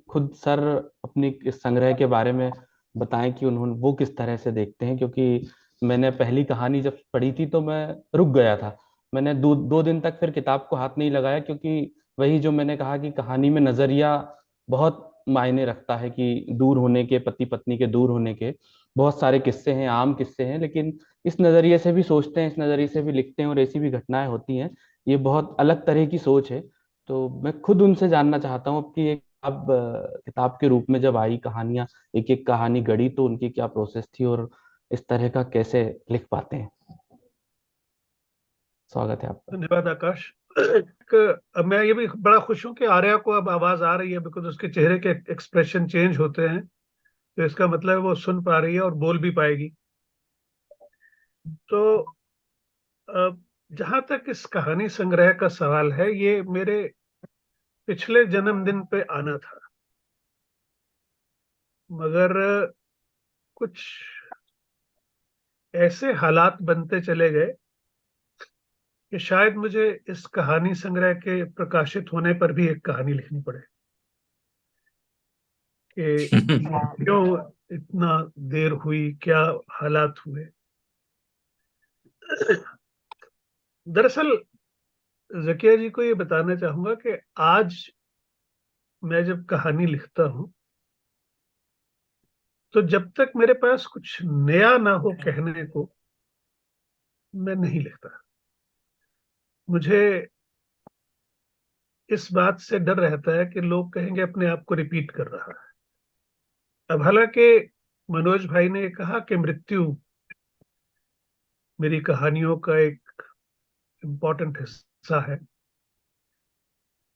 खुद सर अपनी इस संग्रह के बारे में बताएं कि उन्होंने वो किस तरह से देखते हैं, क्योंकि मैंने पहली कहानी जब पढ़ी थी तो मैं रुक गया था। मैंने दो दिन तक फिर किताब को हाथ नहीं लगाया, क्योंकि वही जो मैंने कहा कि कहानी में नजरिया बहुत मायने रखता है, कि दूर होने के, पति पत्नी के दूर होने के बहुत सारे किस्से हैं, आम किस्से हैं, लेकिन इस नजरिए से भी सोचते हैं, इस नजरिए से भी लिखते हैं और ऐसी भी घटनाएं होती हैं। ये बहुत अलग तरह की सोच है। तो मैं खुद उनसे जानना चाहता हूँ कि एक अब किताब के रूप में जब आई कहानियां, एक एक कहानी गढ़ी, तो उनकी क्या प्रोसेस थी और इस तरह का कैसे लिख पाते हैं। स्वागत है आपका। धन्यवाद आकाश। अब मैं ये भी बड़ा खुश हूं कि आर्या को अब आवाज आ रही है, बिकॉज उसके चेहरे के एक्सप्रेशन चेंज होते हैं। तो इसका मतलब है वो सुन पा रही है और बोल भी पाएगी। तो अब जहां तक इस कहानी संग्रह का सवाल है, ये मेरे पिछले जन्मदिन पे आना था, मगर कुछ ऐसे हालात बनते चले गए कि शायद मुझे इस कहानी संग्रह के प्रकाशित होने पर भी एक कहानी लिखनी पड़े कि क्यों इतना देर हुई, क्या हालात हुए। दरअसल जकिया जी को ये बताना चाहूंगा कि आज मैं जब कहानी लिखता हूं, तो जब तक मेरे पास कुछ नया ना हो कहने को, मैं नहीं लिखता। मुझे इस बात से डर रहता है कि लोग कहेंगे अपने आप को रिपीट कर रहा है। अब हालांकि मनोज भाई ने कहा कि मृत्यु मेरी कहानियों का एक इम्पोर्टेंट हिस्सा है।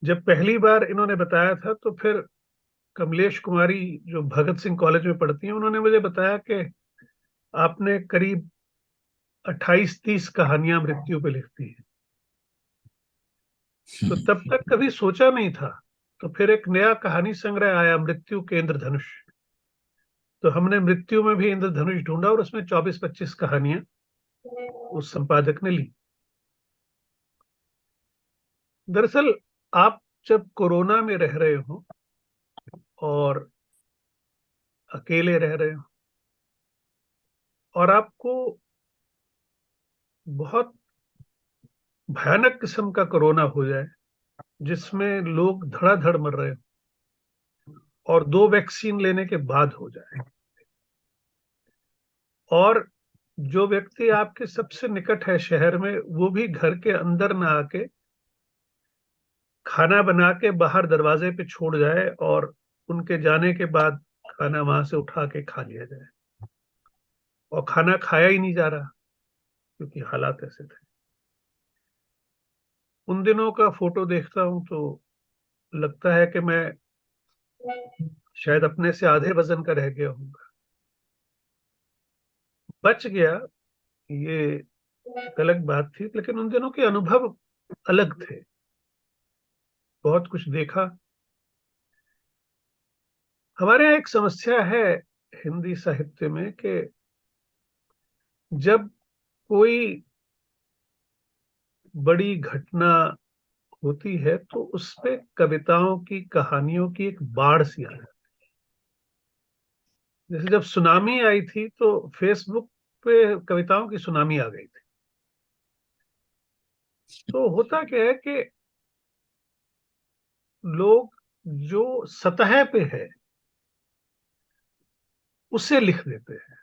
जब पहली बार इन्होंने बताया था, तो फिर कमलेश कुमारी, जो भगत सिंह कॉलेज में पढ़ती हैं, उन्होंने मुझे बताया कि आपने करीब 28-30 कहानियां मृत्यु पे लिखती हैं। तो तब तक कभी सोचा नहीं था। तो फिर एक नया कहानी संग्रह आया, मृत्यु के इंद्रधनुष। तो हमने मृत्यु में भी इंद्रधनुष ढूंढा और उसमें 24-25 कहानियां उस संपादक ने ली। दरअसल आप जब कोरोना में रह रहे हो और अकेले रह रहे हो, और आपको बहुत भयानक किस्म का कोरोना हो जाए, जिसमें लोग धड़ाधड़ मर रहे हो, और 2 वैक्सीन लेने के बाद हो जाए, और जो व्यक्ति आपके सबसे निकट है शहर में, वो भी घर के अंदर ना आके खाना बना के बाहर दरवाजे पे छोड़ जाए, और उनके जाने के बाद खाना वहां से उठा के खा लिया जाए, और खाना खाया ही नहीं जा रहा क्योंकि हालात ऐसे थे। उन दिनों का फोटो देखता हूं तो लगता है कि मैं शायद अपने से आधे वजन का रह गया हूँ। बच गया, ये एक अलग बात थी, लेकिन उन दिनों के अनुभव अलग थे। बहुत कुछ देखा। हमारे यहाँ एक समस्या है हिंदी साहित्य में कि जब कोई बड़ी घटना होती है, तो उस पे कविताओं की, कहानियों की एक बाढ़ सी आ जाती है। जैसे जब सुनामी आई थी, तो फेसबुक पे कविताओं की सुनामी आ गई थी। तो होता क्या है कि लोग जो सतह पे है उसे लिख देते हैं।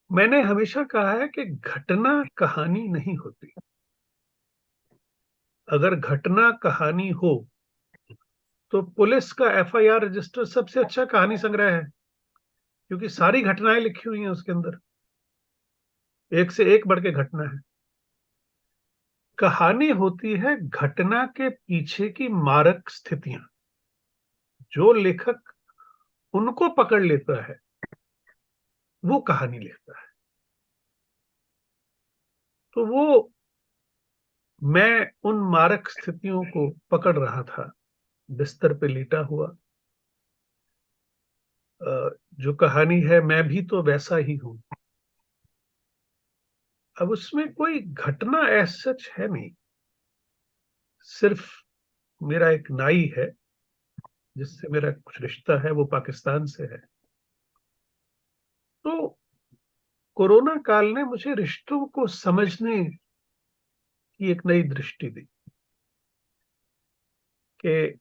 मैंने हमेशा कहा है कि घटना कहानी नहीं होती। अगर घटना कहानी हो, तो पुलिस का एफआईआर रजिस्टर सबसे अच्छा कहानी संग्रह है, क्योंकि सारी घटनाएं लिखी हुई हैं उसके अंदर, एक से एक बढ़ के घटना है। कहानी होती है घटना के पीछे की मारक स्थितियां। जो लेखक उनको पकड़ लेता है, वो कहानी लिखता है। तो वो, मैं उन मारक स्थितियों को पकड़ रहा था, बिस्तर पे लेटा हुआ। जो कहानी है, मैं भी तो वैसा ही हूं। अब उसमें कोई घटना ऐसा सच है नहीं, सिर्फ मेरा एक नाई है जिससे मेरा कुछ रिश्ता है, वो पाकिस्तान से है। तो कोरोना काल ने मुझे रिश्तों को समझने की एक नई दृष्टि दी कि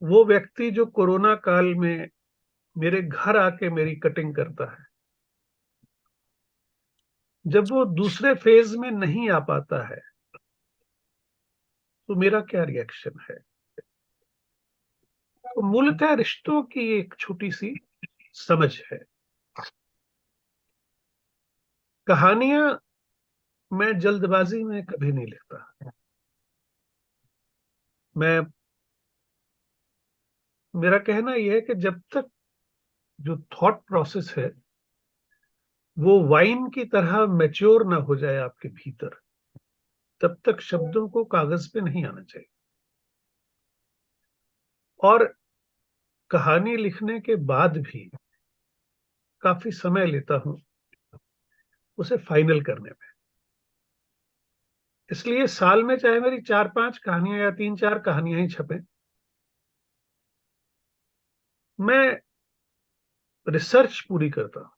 वो व्यक्ति जो कोरोना काल में मेरे घर आके मेरी कटिंग करता है, जब वो दूसरे फेज में नहीं आ पाता है तो मेरा क्या रिएक्शन है। तो मूलतः रिश्तों की एक छोटी सी समझ है। कहानियां मैं जल्दबाजी में कभी नहीं लिखता। मैं मेरा कहना यह है कि जब तक जो थॉट प्रोसेस है वो वाइन की तरह मैच्योर ना हो जाए आपके भीतर, तब तक शब्दों को कागज पे नहीं आना चाहिए। और कहानी लिखने के बाद भी काफी समय लेता हूं उसे फाइनल करने में। इसलिए साल में चाहे मेरी 4-5 कहानियां या 3-4 कहानियां ही छपे, मैं रिसर्च पूरी करता हूं।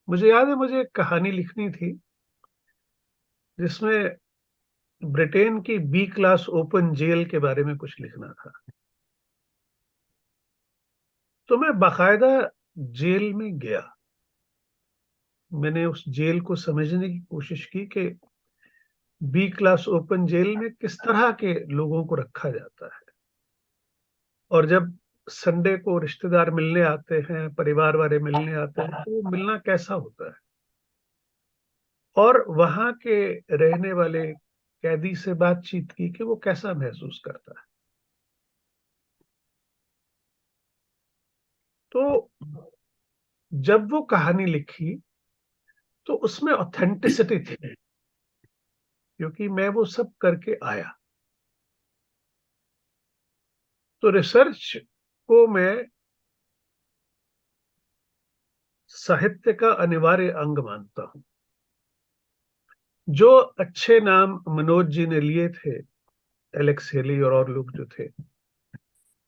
मुझे याद है, मुझे एक कहानी लिखनी थी जिसमें ब्रिटेन की बी क्लास ओपन जेल के बारे में कुछ लिखना था। तो मैं बाकायदा जेल में गया। मैंने उस जेल को समझने की कोशिश की कि बी क्लास ओपन जेल में किस तरह के लोगों को रखा जाता है, और जब संडे को रिश्तेदार मिलने आते हैं, परिवार वाले मिलने आते हैं, तो वो मिलना कैसा होता है, और वहां के रहने वाले कैदी से बातचीत की कि वो कैसा महसूस करता है। तो जब वो कहानी लिखी तो उसमें ऑथेंटिसिटी थी, क्योंकि मैं वो सब करके आया। तो रिसर्च को मैं साहित्य का अनिवार्य अंग मानता हूं। जो अच्छे नाम मनोज जी ने लिए थे, एलेक्स हेली और लोग जो थे,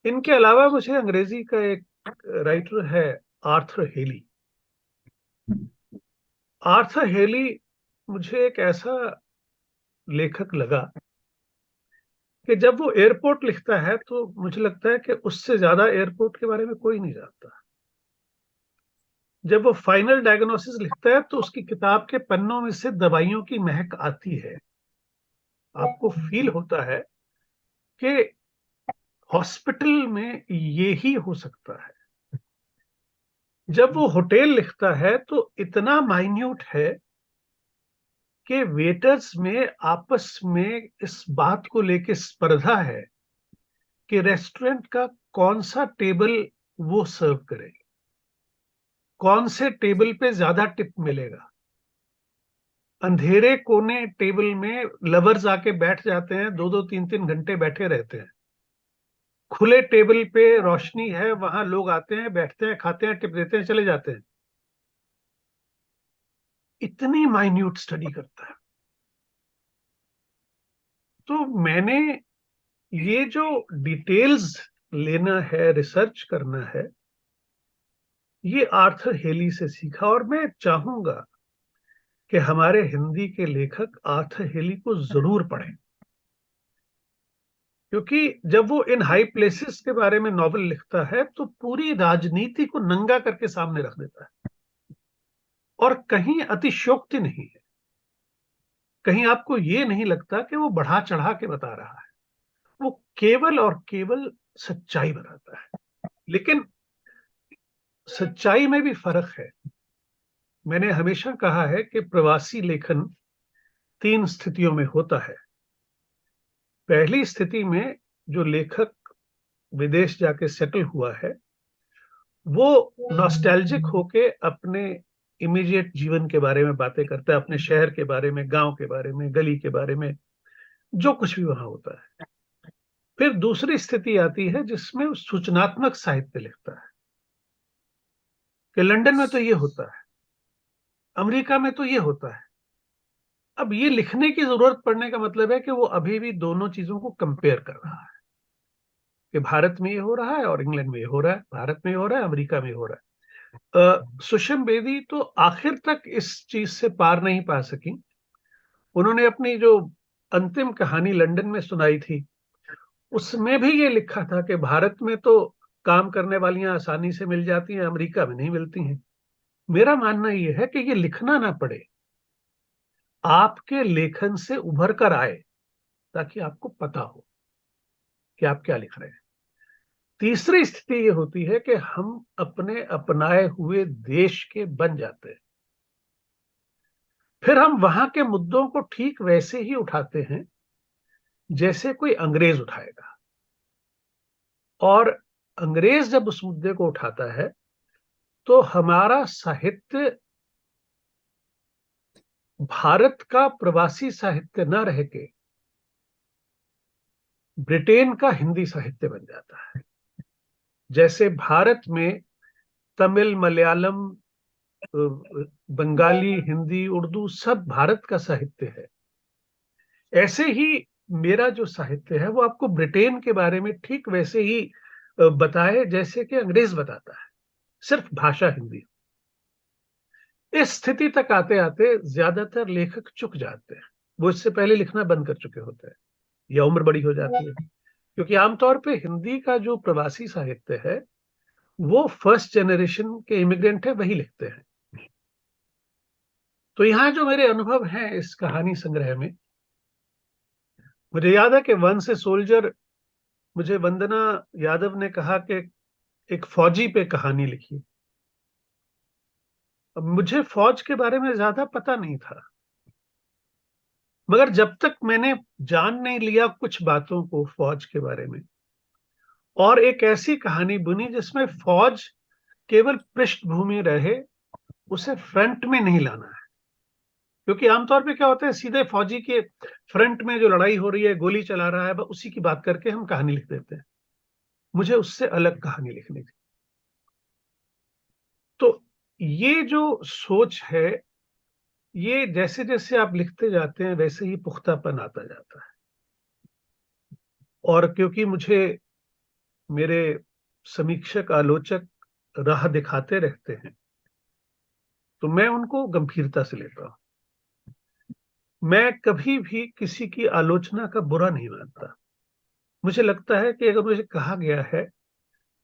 इनके अलावा मुझे अंग्रेजी का एक राइटर है, आर्थर हेली। आर्थर हेली मुझे एक ऐसा लेखक लगा कि जब वो एयरपोर्ट लिखता है तो मुझे लगता है कि उससे ज्यादा एयरपोर्ट के बारे में कोई नहीं जानता। जब वो फाइनल डायग्नोसिस लिखता है तो उसकी किताब के पन्नों में से दवाइयों की महक आती है। आपको फील होता है कि हॉस्पिटल में ये ही हो सकता है। जब वो होटल लिखता है तो इतना माइन्यूट है कि वेटर्स में आपस में इस बात को लेके स्पर्धा है कि रेस्टोरेंट का कौन सा टेबल वो सर्व करे, कौन से टेबल पे ज्यादा टिप मिलेगा। अंधेरे कोने टेबल में लवर्स आके बैठ जाते हैं, 2-2 3-3 घंटे बैठे रहते हैं। खुले टेबल पे रोशनी है, वहां लोग आते हैं, बैठते हैं, खाते हैं, टिप देते हैं, चले जाते हैं। इतनी माइन्यूट स्टडी करता है। तो मैंने ये जो डिटेल्स लेना है, रिसर्च करना है, ये आर्थर हेली से सीखा। और मैं चाहूंगा कि हमारे हिंदी के लेखक आर्थर हेली को जरूर पढ़ें, क्योंकि जब वो इन हाई प्लेसेस के बारे में नॉवल लिखता है तो पूरी राजनीति को नंगा करके सामने रख देता है, और कहीं अतिशयोक्ति नहीं है। कहीं आपको ये नहीं लगता कि वो बढ़ा चढ़ा के बता रहा है। वो केवल और केवल सच्चाई बताता है। लेकिन सच्चाई में भी फर्क है। मैंने हमेशा कहा है कि प्रवासी लेखन 3 स्थितियों में होता है। पहली स्थिति में जो लेखक विदेश जाके सेटल हुआ है, वो नॉस्टैल्जिक होके अपने इमीडिएट जीवन के बारे में बातें करता है, अपने शहर के बारे में, गांव के बारे में, गली के बारे में, जो कुछ भी वहां होता है। फिर दूसरी स्थिति आती है जिसमें वो सूचनात्मक साहित्य लिखता है कि लंदन में तो ये होता है, अमेरिका में तो ये होता है। अब ये लिखने की जरूरत पड़ने का मतलब है कि वो अभी भी दोनों चीजों को कंपेयर कर रहा है कि भारत में ये हो रहा है और इंग्लैंड में ये हो रहा है, भारत में ये हो रहा है, अमेरिका में ये हो रहा है। सुषमा बेदी तो आखिर तक इस चीज से पार नहीं पा सकी। उन्होंने अपनी जो अंतिम कहानी लंदन में सुनाई थी, उसमें भी ये लिखा था कि भारत में तो काम करने वालियां आसानी से मिल जाती हैं, अमेरिका में नहीं मिलती हैं। मेरा मानना यह है कि ये लिखना ना पड़े, आपके लेखन से उभर कर आए, ताकि आपको पता हो कि आप क्या लिख रहे हैं। तीसरी स्थिति ये होती है कि हम अपने अपनाए हुए देश के बन जाते हैं, फिर हम वहां के मुद्दों को ठीक वैसे ही उठाते हैं जैसे कोई अंग्रेज उठाएगा। और अंग्रेज जब उस मुद्दे को उठाता है तो हमारा साहित्य भारत का प्रवासी साहित्य न रह के ब्रिटेन का हिंदी साहित्य बन जाता है। जैसे भारत में तमिल, मलयालम, बंगाली, हिंदी, उर्दू सब भारत का साहित्य है, ऐसे ही मेरा जो साहित्य है वो आपको ब्रिटेन के बारे में ठीक वैसे ही बताए जैसे कि अंग्रेज बताता है, सिर्फ भाषा हिंदी। इस स्थिति तक आते आते ज्यादातर लेखक चुक जाते हैं, वो इससे पहले लिखना बंद कर चुके होते हैं या उम्र बड़ी हो जाती है। क्योंकि आमतौर पे हिंदी का जो प्रवासी साहित्य है वो फर्स्ट जनरेशन के इमिग्रेंट है, वही लिखते हैं। तो यहाँ जो मेरे अनुभव हैं इस कहानी संग्रह में, मुझे याद है कि वंस ए सोल्जर, मुझे वंदना यादव ने कहा कि एक फौजी पे कहानी लिखी। अब मुझे फौज के बारे में ज्यादा पता नहीं था, मगर जब तक मैंने जान नहीं लिया कुछ बातों को फौज के बारे में, और एक ऐसी कहानी बुनी जिसमें फौज केवल पृष्ठभूमि रहे, उसे फ्रंट में नहीं लाना है। क्योंकि आमतौर पे क्या होता है, सीधे फौजी के फ्रंट में जो लड़ाई हो रही है, गोली चला रहा है, बस उसी की बात करके हम कहानी लिख देते हैं। मुझे उससे अलग कहानी लिखनी थी। तो ये जो सोच है, ये जैसे जैसे आप लिखते जाते हैं वैसे ही पुख्तापन आता जाता है। और क्योंकि मुझे मेरे समीक्षक, आलोचक राह दिखाते रहते हैं, तो मैं उनको गंभीरता से लेता हूं। मैं कभी भी किसी की आलोचना का बुरा नहीं मानता। मुझे लगता है कि अगर मुझे कहा गया है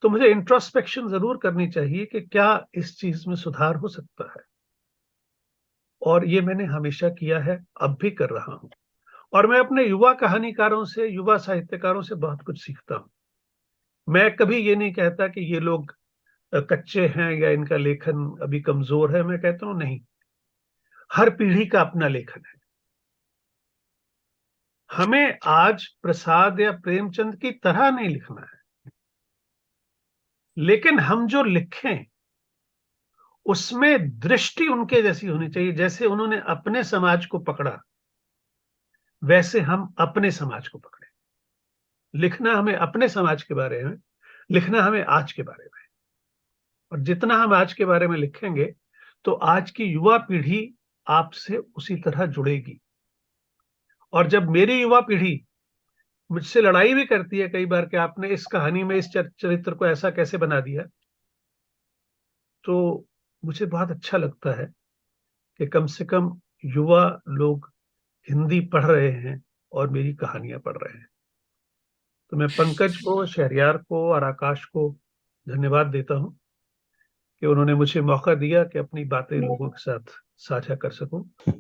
तो मुझे इंट्रोस्पेक्शन जरूर करनी चाहिए कि क्या इस चीज में सुधार हो सकता है। और ये मैंने हमेशा किया है, अब भी कर रहा हूं। और मैं अपने युवा कहानीकारों से, युवा साहित्यकारों से बहुत कुछ सीखता हूं। मैं कभी ये नहीं कहता कि ये लोग कच्चे हैं या इनका लेखन अभी कमजोर है। मैं कहता हूं नहीं, हर पीढ़ी का अपना लेखन है। हमें आज प्रसाद या प्रेमचंद की तरह नहीं लिखना है, लेकिन हम जो लिखें उसमें दृष्टि उनके जैसी होनी चाहिए। जैसे उन्होंने अपने समाज को पकड़ा, वैसे हम अपने समाज को पकड़े। लिखना हमें अपने समाज के बारे में, लिखना हमें आज के बारे में। और जितना हम आज के बारे में लिखेंगे तो आज की युवा पीढ़ी आपसे उसी तरह जुड़ेगी। और जब मेरी युवा पीढ़ी मुझसे लड़ाई भी करती है कई बार कि आपने इस कहानी में इस चरित्र को ऐसा कैसे बना दिया, तो मुझे बहुत अच्छा लगता है कि कम से कम युवा लोग हिंदी पढ़ रहे हैं और मेरी कहानियां पढ़ रहे हैं। तो मैं पंकज को, शहरयार को और आकाश को धन्यवाद देता हूं कि उन्होंने मुझे मौका दिया कि अपनी बातें लोगों के साथ साझा कर सकूं।